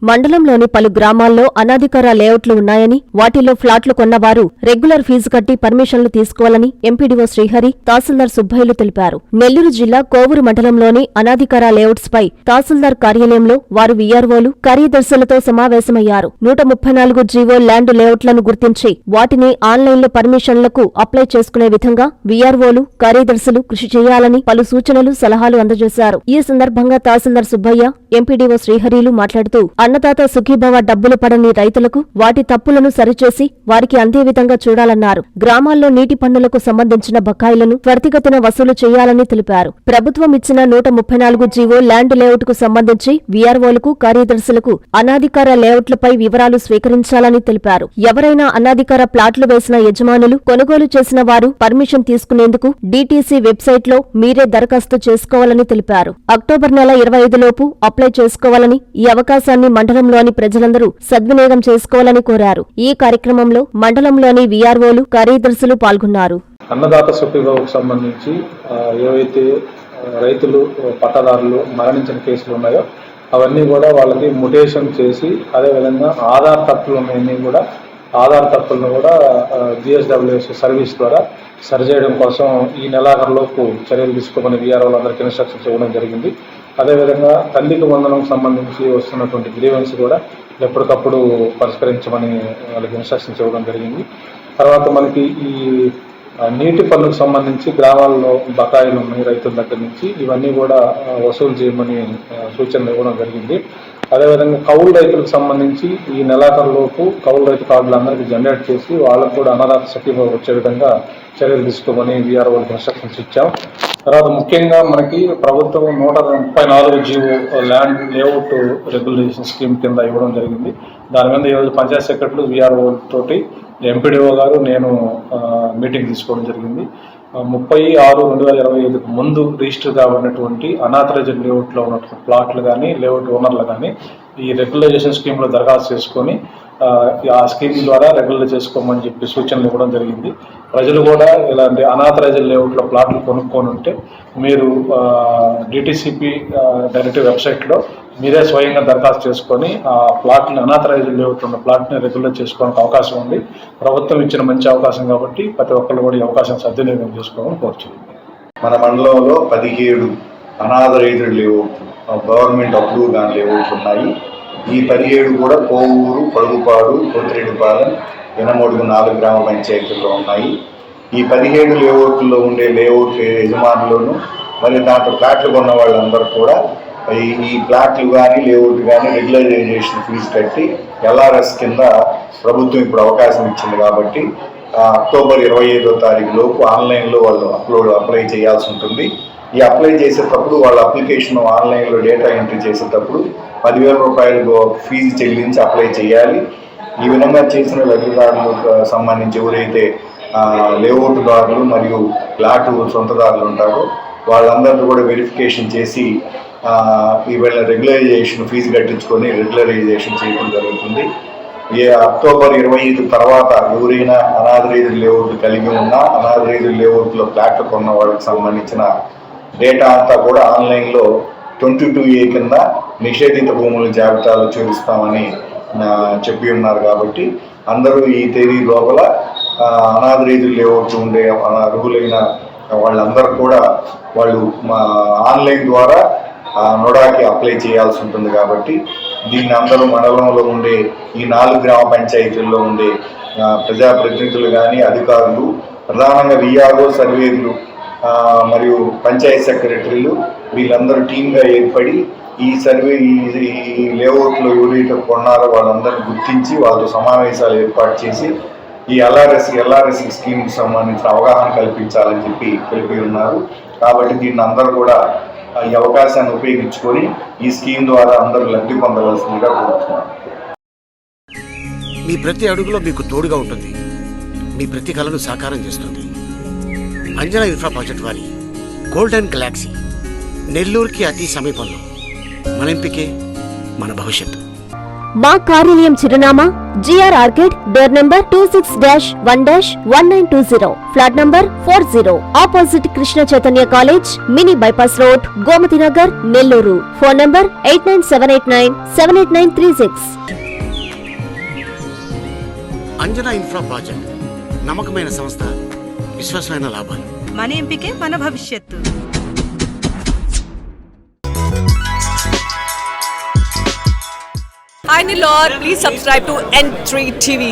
మండలంలోని పలు గ్రామాల్లో అనాధికార లేఅవుట్లు ఉన్నాయని, వాటిలో ఫ్లాట్లు కొన్నవారు రెగ్యులర్ ఫీజు కట్టి పర్మిషన్లు తీసుకోవాలని ఎంపీడీఓ శ్రీహరి, తహసీల్దార్ సుబ్బయ్యలు తెలిపారు. నెల్లూరు జిల్లా కోవూరు మండలంలోని అనాధికార లేఅవుట్స్ పై తహసీల్దార్ కార్యాలయంలో వారు వీఆర్ఓలు, కార్యదర్శులతో సమావేశమయ్యారు. 134 జీవో ల్యాండ్ లేఅవుట్లను గుర్తించి వాటిని ఆన్లైన్లో పర్మిషన్లకు అప్లై చేసుకునే విధంగా వీఆర్ఓలు, కార్యదర్శులు కృషి చేయాలని పలు సూచనలు, సలహాలు అందజేశారు. ఈ సందర్భంగా తహసీల్దార్ సుబ్బయ్య, ఎంపీడీఓ శ్రీహరిలు మాట్లాడుతూ అన్నదాత సుఖీభవ డబ్బులు పడని రైతులకు వాటి తప్పులను సరిచేసి వారికి అందే విధంగా చూడాలన్నారు. గ్రామాల్లో నీటి పన్నులకు సంబంధించిన బకాయిలను త్వరితగతిన వసూలు చేయాలని తెలిపారు. ప్రభుత్వం ఇచ్చిన 134 జీవో ల్యాండ్ లేఅవుట్ కు సంబంధించి వీఆర్ఓలకు, కార్యదర్శులకు అనాధికార లేఅవుట్లపై వివరాలు స్వీకరించాలని తెలిపారు. ఎవరైనా అనాధికార ప్లాట్లు వేసిన యజమానులు, కొనుగోలు చేసిన వారు పర్మిషన్ తీసుకునేందుకు డీటీసీ వెబ్సైట్లో మీరే దరఖాస్తు చేసుకోవాలని తెలిపారు. అక్టోబర్ నెల 25 లోపు అప్లై చేసుకోవాలని, ఈ అవకాశాన్ని మండలంలోని ప్రజలందరూ సద్వినియోగం చేసుకోవాలని కోరారు. ఈ కార్యక్రమంలో మండలంలోని వీఆర్ఓలు, కార్యదర్శులు పాల్గొన్నారు. అన్నదాత సుఖీభవకు సంబంధించి ఏవైతే రైతులు, పట్టదారులు మరణించిన కేసులు ఉన్నాయో అవన్నీ కూడా వాళ్ళకి ముటేషన్ చేసి, అదేవిధంగా ఆధార్ తప్పులు ఉన్నాయన్నీ కూడా ఆధార్ తప్పులను కూడా GSWS సర్వీస్ ద్వారా సరిచేయడం కోసం ఈ నెలాఖరులోపు చర్యలు తీసుకోమని వీఆర్ఓలందరికీ ఇన్స్ట్రక్షన్స్ ఇవ్వడం జరిగింది. అదేవిధంగా తల్లికి వందనం సంబంధించి వస్తున్నటువంటి గ్రీవెన్స్ కూడా ఎప్పటికప్పుడు పరిష్కరించమని వాళ్ళకి ఇన్స్ట్రక్షన్స్ ఇవ్వడం జరిగింది. తర్వాత మనకి ఈ నీటి పన్నుకు సంబంధించి గ్రామాల్లో బకాయిలు ఉన్నాయి రైతుల దగ్గర నుంచి, ఇవన్నీ కూడా వసూలు చేయమని సూచనలు ఇవ్వడం జరిగింది. అదేవిధంగా కౌలు రైతులకు సంబంధించి ఈ నెలాఖరులోపు కౌలు రైతు కార్డులు అందరికీ జనరేట్ చేసి వాళ్ళకు కూడా అన్నదాత సఖీభవ వచ్చే విధంగా చర్యలు తీసుకోమని వీఆర్ఓలకు ఇన్స్ట్రక్షన్స్ ఇచ్చాం. తర్వాత ముఖ్యంగా మనకి ప్రభుత్వం 134 GO land layout regulation scheme కింద ఇవ్వడం జరిగింది. దాని మీద ఈరోజు పంచాయత్ సెక్రటరీలు, వీఆర్ఓ తోటి ఎంపీడీఓ గారు, నేను మీటింగ్ తీసుకోవడం జరిగింది. 30/6/2025 ముందు రిజిస్టర్ కాబడినటువంటి అనాథరైజ్డ్ లేఅవుట్లో ఉన్నటువంటి ప్లాట్లు కానీ, లేఅవుట్ ఓనర్లు కానీ ఈ రెగ్యులైజేషన్ స్కీమ్లో దరఖాస్తు చేసుకొని ఆ స్కీమ్ ద్వారా రెగ్యులర్ చేసుకోమని చెప్పి సూచనలు ఇవ్వడం జరిగింది. ప్రజలు కూడా ఇలాంటి అనాథరైజ్డ్ లేఅవుట్లో ప్లాట్లు కొనుక్కొని ఉంటే మీరు డిటిసిపి డైరెక్ట్ వెబ్సైట్లో మీరే స్వయంగా దరఖాస్తు చేసుకొని ఆ ప్లాట్ని, అనాథరైజ్డ్ లేఅవుట్ ఉన్న ప్లాట్ని రెగ్యులర్ చేసుకోవడానికి అవకాశం ఉంది. ప్రభుత్వం ఇచ్చిన మంచి అవకాశం కాబట్టి ప్రతి ఒక్కళ్ళు కూడా ఈ అవకాశం సద్వినియోగం చేసుకోవాలని కోరుచున్నాం. మన మండలంలో 17 అనాథరైజ్డ్ లేఅవుట్, గవర్నమెంట్ అప్రూవ్ కాని లేఅవుట్లు ఉన్నాయి. ఈ 17 కూడా కోవూరు, పడుగుపాడు, కోతిరెడ్డిపాలెం, ఎనమడుగు 4 గ్రామ పంచాయతీల్లో ఉన్నాయి. ఈ 17 లేఅవుట్లో ఉండే లేఅవుట్ యజమానులను, మరి దాంట్లో ప్లాట్లు కొన్న వాళ్ళందరూ కూడా ఈ ప్లాట్లు కానీ, లేఅవుట్ కానీ రెగ్యులరైజేషన్ ఫీజు కట్టి LRS కింద ప్రభుత్వం ఇప్పుడు అవకాశం ఇచ్చింది కాబట్టి అక్టోబర్ 25వ తారీఖు లోపు ఆన్లైన్లో వాళ్ళు అప్లై చేయాల్సి ఉంటుంది. ఈ అప్లై చేసేటప్పుడు వాళ్ళ అప్లికేషన్ ఆన్లైన్లో డేటా ఎంట్రీ చేసేటప్పుడు 10,000 రూపాయలు ఫీజు చెల్లించి అప్లై చేయాలి. ఈ విధంగా చేసిన లబ్ధిదారులకు సంబంధించి ఎవరైతే లేఅవుట్దారులు మరియు ప్లాట్ సొంతదారులు ఉంటారో వాళ్ళందరినీ కూడా వెరిఫికేషన్ చేసి వీళ్ళ రెగ్యులరైజేషన్ ఫీజు కట్టించుకొని రెగ్యులరైజేషన్ చేయడం జరుగుతుంది. అక్టోబర్ 25 తర్వాత ఎవరైనా అనాథరైజ్డ్ లేఅవుట్ కలిగి ఉన్నా, అనాథరైజ్డ్ లేఅవుట్లో ప్లాట్లు కొన్న వాళ్ళకి సంబంధించిన డేటా అంతా కూడా ఆన్లైన్లో 22A కింద నిషేధిత భూముల జాబితాలో చేరుస్తామని చెప్పి ఉన్నారు. కాబట్టి అందరూ ఈ తేదీ లోపల అనాథరైజ్డ్ లేఅవుట్ ఉండే అర్హులైన వాళ్ళందరూ కూడా వాళ్ళు ఆన్లైన్ ద్వారా నోడాకి అప్లై చేయాల్సి ఉంటుంది. కాబట్టి దీన్ని అందరూ మండలంలో ఉండే ఈ 4 గ్రామ పంచాయతీల్లో ఉండే ప్రజాప్రతినిధులు కానీ, అధికారులు, ప్రధానంగా వీఆర్ఓ, సర్వేలు మరియు పంచాయత్ సెక్రటరీలు వీళ్ళందరూ టీమ్గా ఏర్పడి ఈ లేఅవుట్లో ఎవరైతే కొన్నారో వాళ్ళందరినీ గుర్తించి వాళ్ళతో సమావేశాలు ఏర్పాటు చేసి ఈ ఎల్ఆర్ఎస్ స్కీమ్కి సంబంధించిన అవగాహన కల్పించాలని చెప్పి తెలిపి ఉన్నారు. కాబట్టి దీన్ని అందరూ కూడా ఈ అవకాశాన్ని ఉపయోగించుకొని ఈ స్కీమ్ ద్వారా అందరూ లబ్ధి పొందవలసిందిగా కోరుతున్నాను. మీ ప్రతి అడుగులో మీకు తోడుగా ఉంటుంది. మీ ప్రతి కలను సాకారం చేస్తుంది. అంజనా ఇన్ఫ్రా ప్రాజెక్ట్ వారి గోల్డెన్ గెలాక్సీ నెల్లూరుకి అతి సమీపంలో. మన ఎంపికే మన భవిష్యత్తు. మా కార్యాలయం చిరునామా GR Orchid door number 26-1-1920 flat number 40 opposite Krishna Chaitanya college mini bypass road Gomathi Nagar Nellore. Phone number 8978978936. Anjana infra project నమ్మకమైన సంస్థ, విశ్వాసమైన లాభాలు. మన ఎంపికే మన భవిష్యత్తు. Hi Nilor, please subscribe to N3 TV.